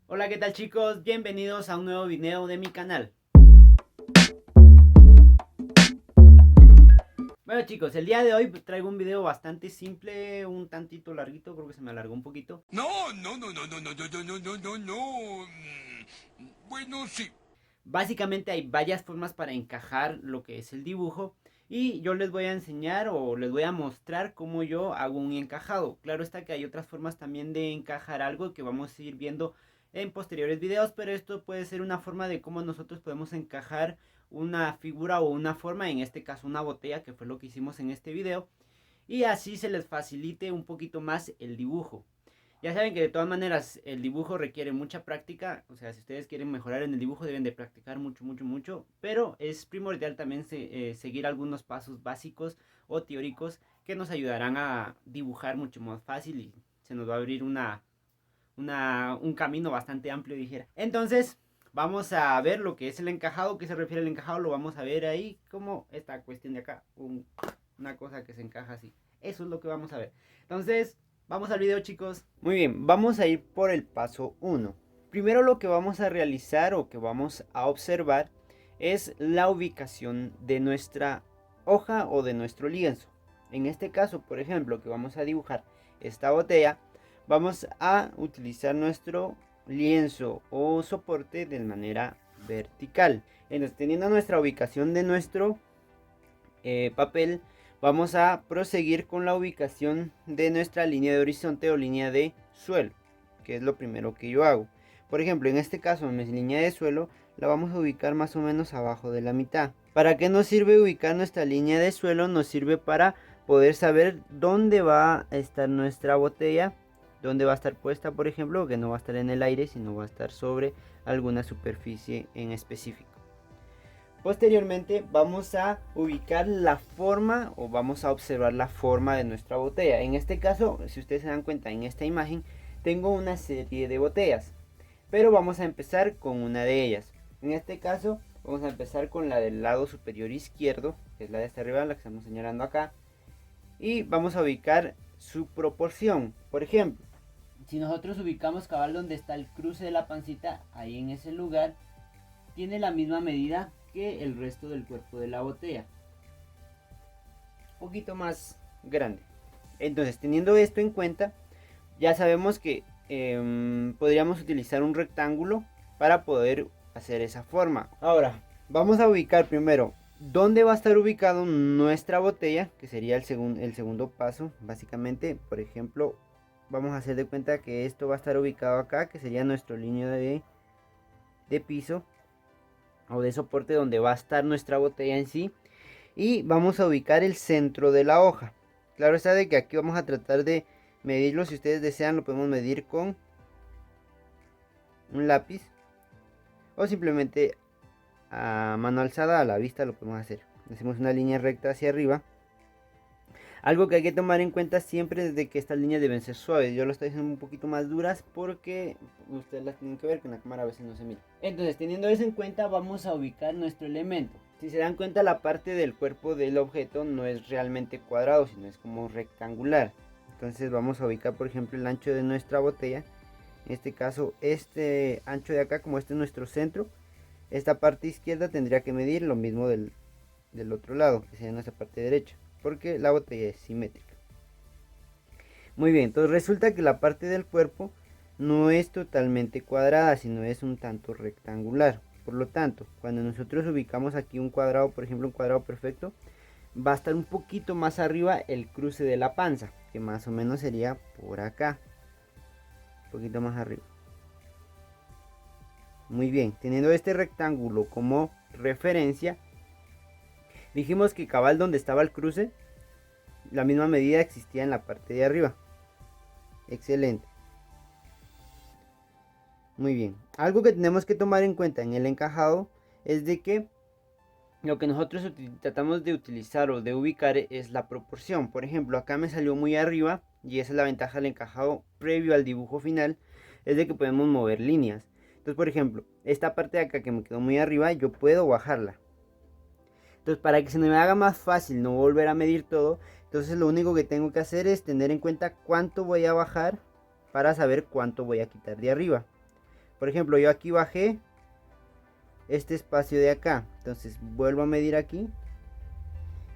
Hola, ¿qué tal chicos? Bienvenidos a un nuevo video de mi canal. Bueno chicos, el día de hoy traigo un video bastante simple, un tantito larguito, creo que se me alargó un poquito. No, no, no, no, no, no, no, no, no, no, no, no. Bueno, sí. Básicamente hay varias formas para encajar lo que es el dibujo y yo les voy a enseñar o les voy a mostrar cómo yo hago un encajado. Claro está que hay otras formas también de encajar algo que vamos a ir viendo en posteriores videos, pero esto puede ser una forma de cómo nosotros podemos encajar una figura o una forma, en este caso una botella, que fue lo que hicimos en este video, y así se les facilite un poquito más el dibujo. Ya saben que de todas maneras el dibujo requiere mucha práctica, o sea, si ustedes quieren mejorar en el dibujo deben de practicar mucho, mucho, mucho, pero es primordial también seguir algunos pasos básicos o teóricos que nos ayudarán a dibujar mucho más fácil y se nos va a abrir un camino bastante amplio, dijera. Entonces, vamos a ver lo que es el encajado, qué se refiere al encajado, lo vamos a ver ahí, como esta cuestión de acá, una cosa que se encaja así. Eso es lo que vamos a ver. Entonces, vamos al video chicos. Muy bien, vamos a ir por el paso 1. Primero lo que vamos a realizar o que vamos a observar es la ubicación de nuestra hoja o de nuestro lienzo. En este caso, por ejemplo, que vamos a dibujar esta botella, vamos a utilizar nuestro lienzo o soporte de manera vertical. Entonces, teniendo nuestra ubicación de nuestro papel, vamos a proseguir con la ubicación de nuestra línea de horizonte o línea de suelo, que es lo primero que yo hago. Por ejemplo, en este caso, mi línea de suelo la vamos a ubicar más o menos abajo de la mitad. ¿Para qué nos sirve ubicar nuestra línea de suelo? Nos sirve para poder saber dónde va a estar nuestra botella, dónde va a estar puesta, por ejemplo, que no va a estar en el aire, sino va a estar sobre alguna superficie en específico. Posteriormente vamos a ubicar la forma o vamos a observar la forma de nuestra botella. En este caso, si ustedes se dan cuenta en esta imagen, tengo una serie de botellas, pero vamos a empezar con una de ellas. En este caso, vamos a empezar con la del lado superior izquierdo, que es la de esta arriba, la que estamos señalando acá, y vamos a ubicar su proporción. Por ejemplo, si nosotros ubicamos cabal donde está el cruce de la pancita, ahí en ese lugar, tiene la misma medida que el resto del cuerpo de la botella. Un poquito más grande. Entonces, teniendo esto en cuenta, ya sabemos que podríamos utilizar un rectángulo para poder hacer esa forma. Ahora, vamos a ubicar primero dónde va a estar ubicado nuestra botella, que sería el segundo paso. Básicamente, por ejemplo, vamos a hacer de cuenta que esto va a estar ubicado acá, que sería nuestra línea de piso o de soporte donde va a estar nuestra botella en sí, y vamos a ubicar el centro de la hoja. Claro está de que aquí vamos a tratar de medirlo. Si ustedes desean lo podemos medir con un lápiz o simplemente a mano alzada, a la vista lo podemos hacer. Hacemos una línea recta hacia arriba. Algo que hay que tomar en cuenta siempre es de que estas líneas deben ser suaves. Yo lo estoy haciendo un poquito más duras porque ustedes las tienen que ver, que en la cámara a veces no se mira. Entonces, teniendo eso en cuenta, vamos a ubicar nuestro elemento. Si se dan cuenta, la parte del cuerpo del objeto no es realmente cuadrado, sino es como rectangular. Entonces vamos a ubicar, por ejemplo, el ancho de nuestra botella. En este caso, este ancho de acá, como este es nuestro centro, esta parte izquierda tendría que medir lo mismo del otro lado, que sería nuestra parte derecha, porque la botella es simétrica. Muy bien, entonces resulta que la parte del cuerpo no es totalmente cuadrada, sino es un tanto rectangular. Por lo tanto, cuando nosotros ubicamos aquí un cuadrado, por ejemplo un cuadrado perfecto, va a estar un poquito más arriba el cruce de la panza, que más o menos sería por acá, un poquito más arriba. Muy bien, teniendo este rectángulo como referencia, dijimos que cabal donde estaba el cruce, la misma medida existía en la parte de arriba. Excelente. Muy bien. Algo que tenemos que tomar en cuenta en el encajado es de que lo que nosotros tratamos de utilizar o de ubicar es la proporción. Por ejemplo, acá me salió muy arriba y esa es la ventaja del encajado previo al dibujo final, es de que podemos mover líneas. Entonces, por ejemplo, esta parte de acá que me quedó muy arriba, yo puedo bajarla. Entonces, para que se me haga más fácil no volver a medir todo, entonces lo único que tengo que hacer es tener en cuenta cuánto voy a bajar para saber cuánto voy a quitar de arriba. Por ejemplo, yo aquí bajé este espacio de acá, entonces vuelvo a medir aquí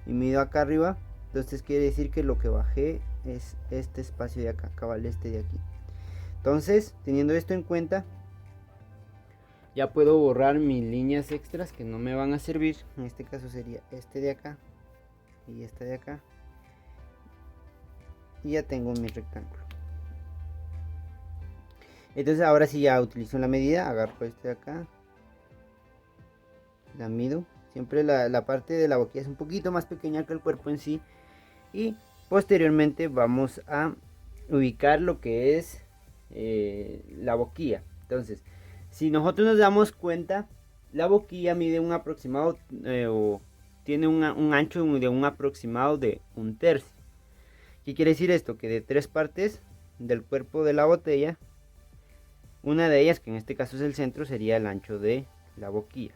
y mido acá arriba, entonces quiere decir que lo que bajé es este espacio de acá, cabal este de aquí. Entonces, teniendo esto en cuenta, ya puedo borrar mis líneas extras que no me van a servir. En este caso sería este de acá y este de acá, y ya tengo mi rectángulo. Entonces ahora sí ya utilizo la medida, agarro este de acá, la mido. Siempre la parte de la boquilla es un poquito más pequeña que el cuerpo en sí. Y posteriormente vamos a ubicar lo que es la boquilla. Entonces, si nosotros nos damos cuenta, la boquilla mide un aproximado o tiene un ancho de un aproximado de 1/3. ¿Qué quiere decir esto? Que de 3 partes del cuerpo de la botella, una de ellas, que en este caso es el centro, sería el ancho de la boquilla.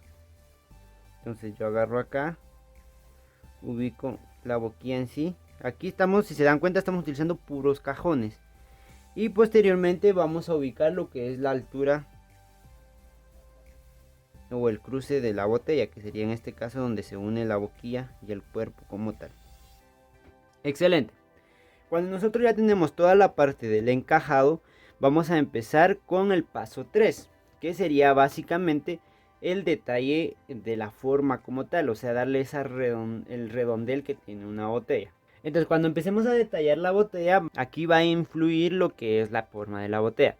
Entonces yo agarro acá, ubico la boquilla en sí. Aquí estamos, si se dan cuenta, estamos utilizando puros cajones. Y posteriormente vamos a ubicar lo que es la altura o el cruce de la botella, que sería en este caso donde se une la boquilla y el cuerpo como tal. Excelente. Cuando nosotros ya tenemos toda la parte del encajado, vamos a empezar con el paso 3, que sería básicamente el detalle de la forma como tal, o sea, darle el redondel que tiene una botella. Entonces, cuando empecemos a detallar la botella, aquí va a influir lo que es la forma de la botella.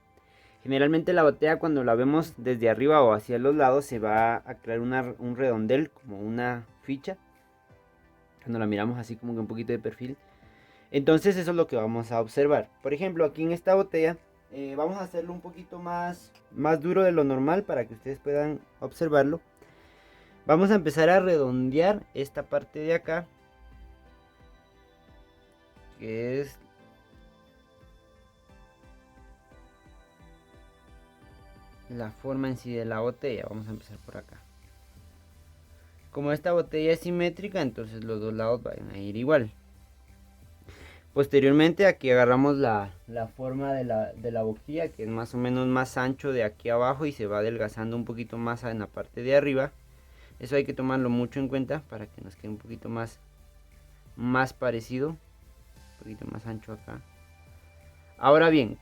Generalmente la botella, cuando la vemos desde arriba o hacia los lados, se va a crear un redondel, como una ficha. Cuando la miramos así como que un poquito de perfil. Entonces eso es lo que vamos a observar. Por ejemplo, aquí en esta botella vamos a hacerlo un poquito más duro de lo normal para que ustedes puedan observarlo. Vamos a empezar a redondear esta parte de acá, que es la forma en sí de la botella. Vamos a empezar por acá. Como esta botella es simétrica, entonces los dos lados van a ir igual. Posteriormente aquí agarramos la forma de la boquilla, que es más o menos más ancho de aquí abajo y se va adelgazando un poquito más en la parte de arriba. Eso hay que tomarlo mucho en cuenta para que nos quede un poquito más parecido, un poquito más ancho acá. Ahora bien,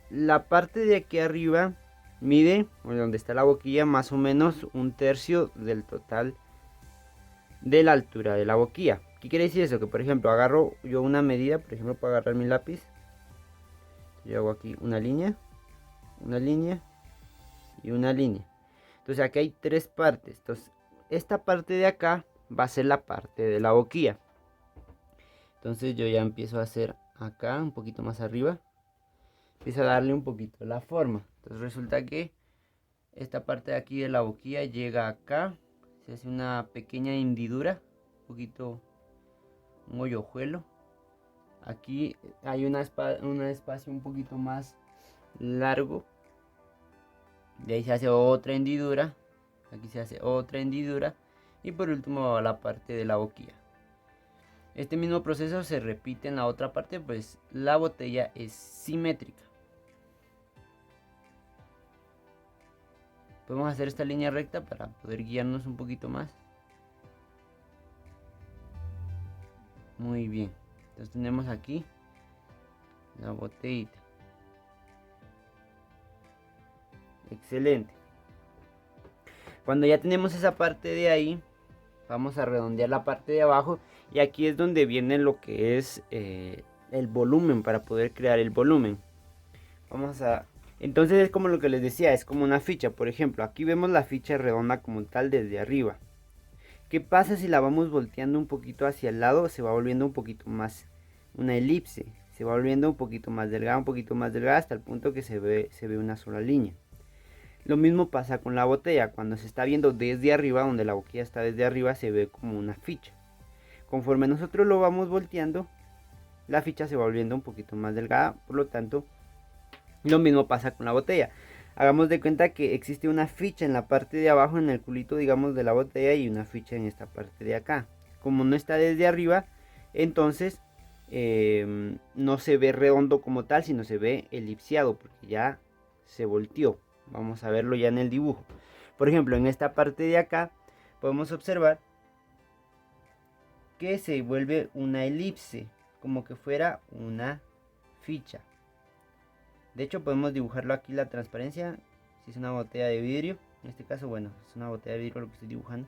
la parte de aquí arriba mide, donde está la boquilla, más o menos 1/3 del total de la altura de la boquilla. ¿Qué quiere decir eso? Que por ejemplo agarro yo una medida, por ejemplo para agarrar mi lápiz, yo hago aquí una línea y una línea. Entonces aquí hay 3 partes. Entonces esta parte de acá va a ser la parte de la boquilla. Entonces yo ya empiezo a hacer acá un poquito más arriba, empiezo a darle un poquito la forma. Entonces resulta que esta parte de aquí de la boquilla llega acá, se hace una pequeña hendidura, un poquito, un hoyuelo. Aquí hay un espacio un poquito más largo, de ahí se hace otra hendidura, aquí se hace otra hendidura y por último la parte de la boquilla. Este mismo proceso se repite en la otra parte, pues la botella es simétrica. Podemos hacer esta línea recta para poder guiarnos un poquito más. Muy bien. Entonces tenemos aquí la botellita. Excelente. Cuando ya tenemos esa parte de ahí, vamos a redondear la parte de abajo. Y aquí es donde viene lo que es el volumen, para poder crear el volumen. Entonces es como lo que les decía, es como una ficha. Por ejemplo, aquí vemos la ficha redonda como tal desde arriba. ¿Qué pasa si la vamos volteando un poquito hacia el lado? Se va volviendo un poquito más una elipse. Se va volviendo un poquito más delgada, hasta el punto que se ve una sola línea. Lo mismo pasa con la botella. Cuando se está viendo desde arriba, donde la boquilla está desde arriba, se ve como una ficha. Conforme nosotros lo vamos volteando, la ficha se va volviendo un poquito más delgada. Por lo tanto, lo mismo pasa con la botella. Hagamos de cuenta que existe una ficha en la parte de abajo, en el culito, digamos, de la botella, y una ficha en esta parte de acá. Como no está desde arriba, entonces no se ve redondo como tal, sino se ve elipseado, porque ya se volteó. Vamos a verlo ya en el dibujo. Por ejemplo, en esta parte de acá podemos observar que se vuelve una elipse, como que fuera una ficha. De hecho, podemos dibujarlo aquí la transparencia. Si es una botella de vidrio, en este caso, bueno, es una botella de vidrio lo que estoy dibujando.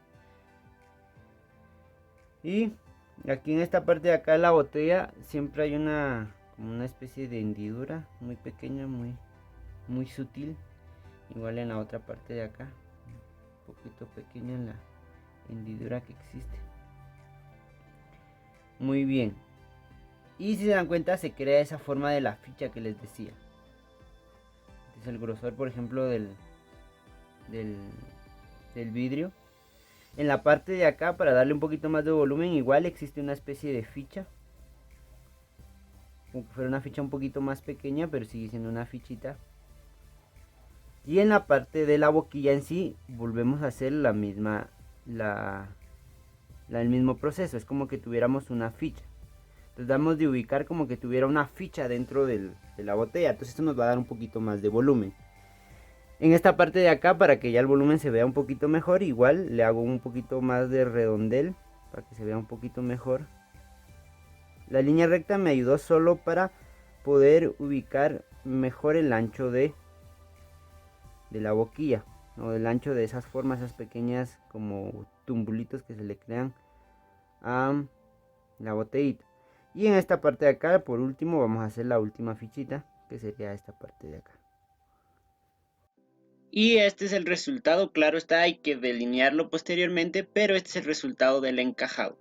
Y aquí en esta parte de acá de la botella siempre hay como una especie de hendidura muy pequeña, muy sutil. Igual en la otra parte de acá, un poquito pequeña la hendidura que existe. Muy bien. Y si se dan cuenta, se crea esa forma de la ficha que les decía. Este es el grosor, por ejemplo, del, del vidrio. En la parte de acá, para darle un poquito más de volumen, igual existe una especie de ficha. Como que fuera una ficha un poquito más pequeña, pero sigue siendo una fichita. Y en la parte de la boquilla en sí, volvemos a hacer el mismo proceso. Es como que tuviéramos una ficha. Entonces damos de ubicar como que tuviera una ficha dentro de la botella. Entonces esto nos va a dar un poquito más de volumen. En esta parte de acá, para que ya el volumen se vea un poquito mejor, igual le hago un poquito más de redondel para que se vea un poquito mejor. La línea recta me ayudó solo para poder ubicar mejor el ancho de la boquilla, o del ancho de esas formas, esas pequeñas como tumbulitos que se le crean a la botellita. Y en esta parte de acá, por último, vamos a hacer la última fichita, que sería esta parte de acá. Y este es el resultado, claro está, hay que delinearlo posteriormente, pero este es el resultado del encajado.